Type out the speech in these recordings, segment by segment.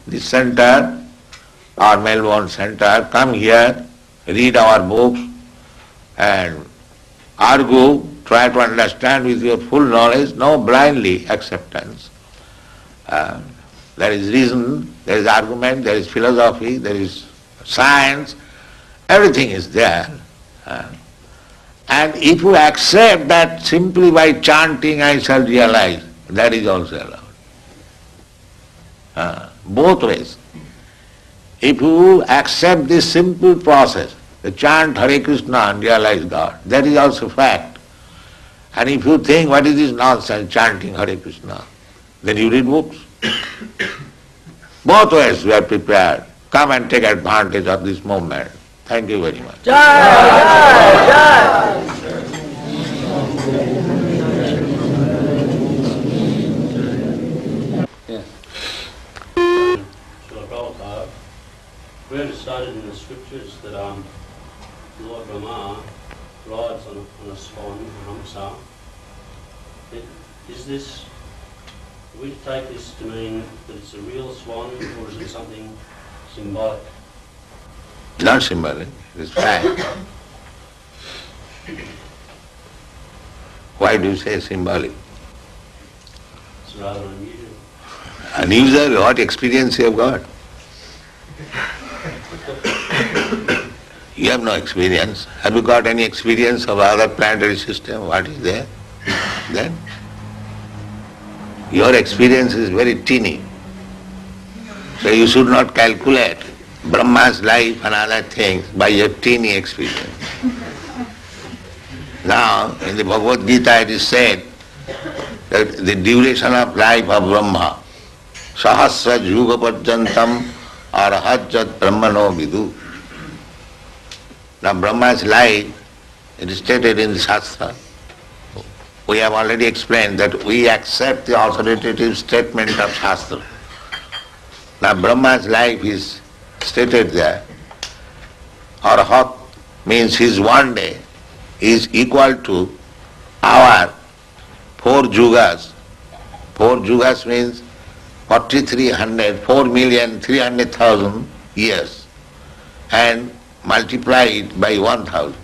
this center, our Melbourne center, come here, read our books and argue, try to understand with your full knowledge, no blindly acceptance. There is reason, there is argument, there is philosophy, there is science, everything is there. And if you accept that simply by chanting I shall realize, that is also allowed. Both ways. If you accept this simple process, the chant Hare Krishna and realize God, that is also fact. And if you think what is this nonsense chanting Hare Krishna, then you read books. Both ways we are prepared. Come and take advantage of this moment. Thank you very much. We understand in the scriptures that Lord Brahma rides on a swan, Hamsa. Is this, do we take this to mean that it's a real swan, or is it something symbolic? Not symbolic, it's fact. Why do you say symbolic? It's rather unusual. Unusual, what experience you have got? You have no experience. Have you got any experience of other planetary system? What is there? Then? Your experience is very teeny. So you should not calculate Brahma's life and other things by your teeny experience. Now, in the Bhagavad Gita it is said that the duration of life of Brahma, Sahasra Yuga Parjantam Arahajat Brahmano Vidu. Now Brahma's life, it is stated in the Shastra. We have already explained that we accept the authoritative statement of Shastra. Now Brahma's life is stated there. Arahat means his one day is equal to our 4 yugas. 4 yugas means 4,300,000 years and multiplied by 1,000.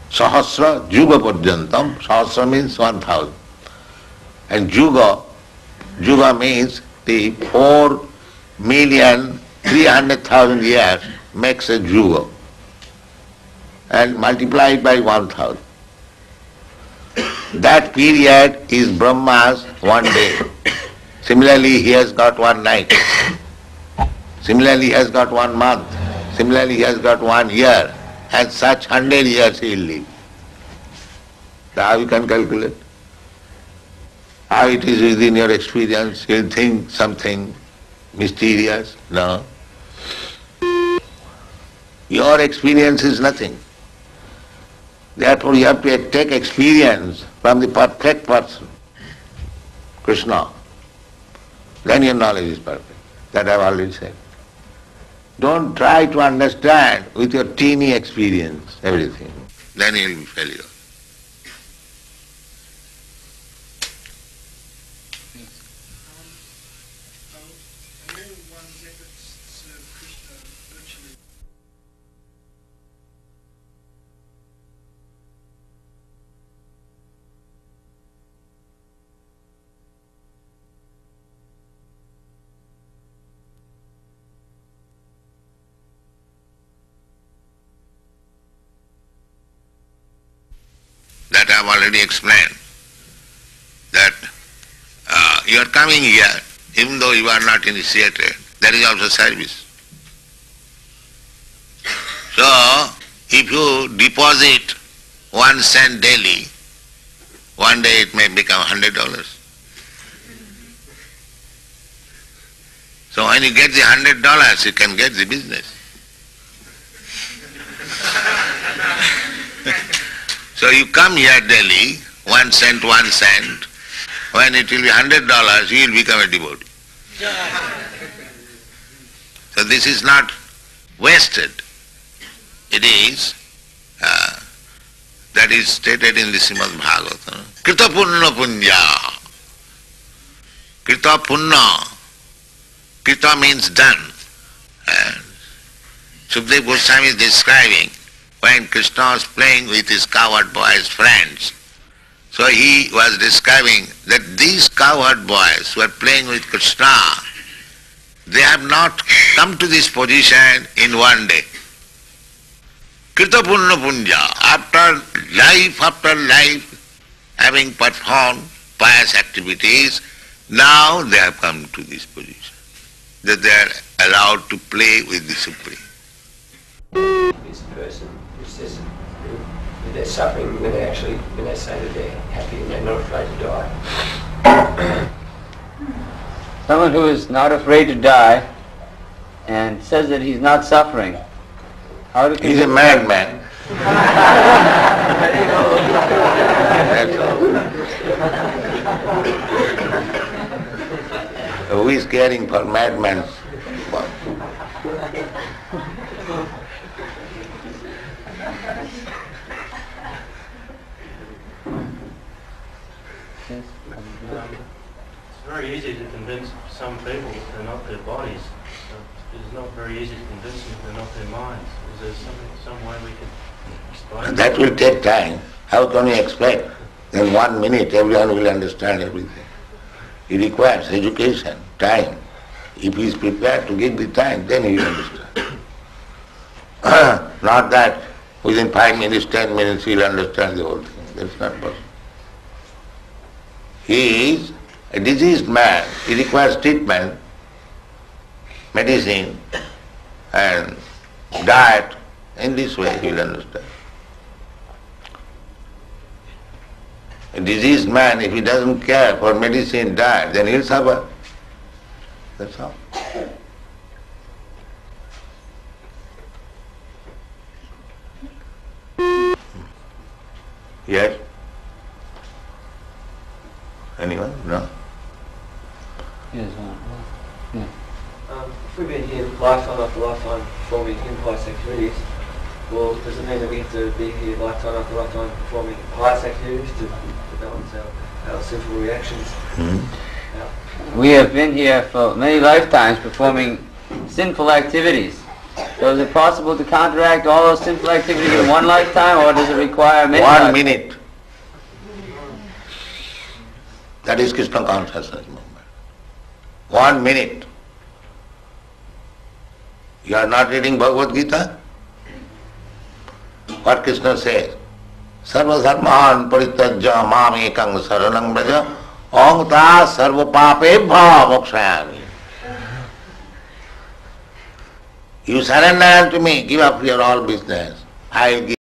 Sahasra Yuga Parjantam, Sahasra means 1,000. And Yuga means the 4,300,000 years makes a Yuga. And multiplied by 1,000. That period is Brahma's one day. Similarly, he has got one night. Similarly, he has got 1 month. Similarly, he has got 1 year. And such 100 years he will live. So how you can calculate? How it is within your experience? You will think something mysterious? No. Your experience is nothing. Therefore you have to take experience from the perfect person, Krishna. Then your knowledge is perfect. That I have already said. Don't try to understand with your teeny experience everything. Then you will be failure. That I have already explained, that you are coming here, even though you are not initiated, that is also service. So, if you deposit 1 cent daily, one day it may become $100. So when you get the $100, you can get the business. So you come here daily, 1 cent, 1 cent. When it will be $100, you will become a devotee. So this is not wasted. It is, that is stated in the Srimad Bhagavatam. Krita punna punya. Krita punna Krita means done. Sukadeva Goswami is describing when Krishna was playing with his cowherd boys' friends. So he was describing that these cowherd boys who are playing with Krishna, they have not come to this position in one day. Krita Punna Punja, after life, having performed pious activities, now they have come to this position, that they are allowed to play with the Supreme. This person who says that they're suffering when they say that they're happy and they're not afraid to die. Someone who is not afraid to die and says that he's not suffering. How do He's a madman. Who is caring for madmen? It's very easy to convince some people that they're not their bodies. It's not very easy to convince them that they're not their minds. Is there some way we can explain That will take time. How can you expect? In 1 minute everyone will understand everything. It requires education, time. If he is prepared to give the time, then he will understand. Not that within 5 minutes, 10 minutes he will understand the whole thing. That's not possible. He is a diseased man. He requires treatment, medicine and diet. In this way he will understand. A diseased man, if he doesn't care for medicine, diet, then he'll suffer. That's all. Yes? Anyone? No? Yes, If we've been here lifetime after lifetime performing impious activities, well, does it mean that we have to be here lifetime after lifetime performing pious activities to balance our sinful reactions? we have been here for many lifetimes performing sinful activities. So is it possible to counteract all those sinful activities in one lifetime, or does it require many 1 lifetimes? minute. That is Krishna consciousness movement. 1 minute. You are not reading Bhagavad Gita? What Krishna says? Sarva dharman parityajya mam ekang saranam braja aham ta sarva papebhya mokshayami. You surrender unto me, give up your all business. I will give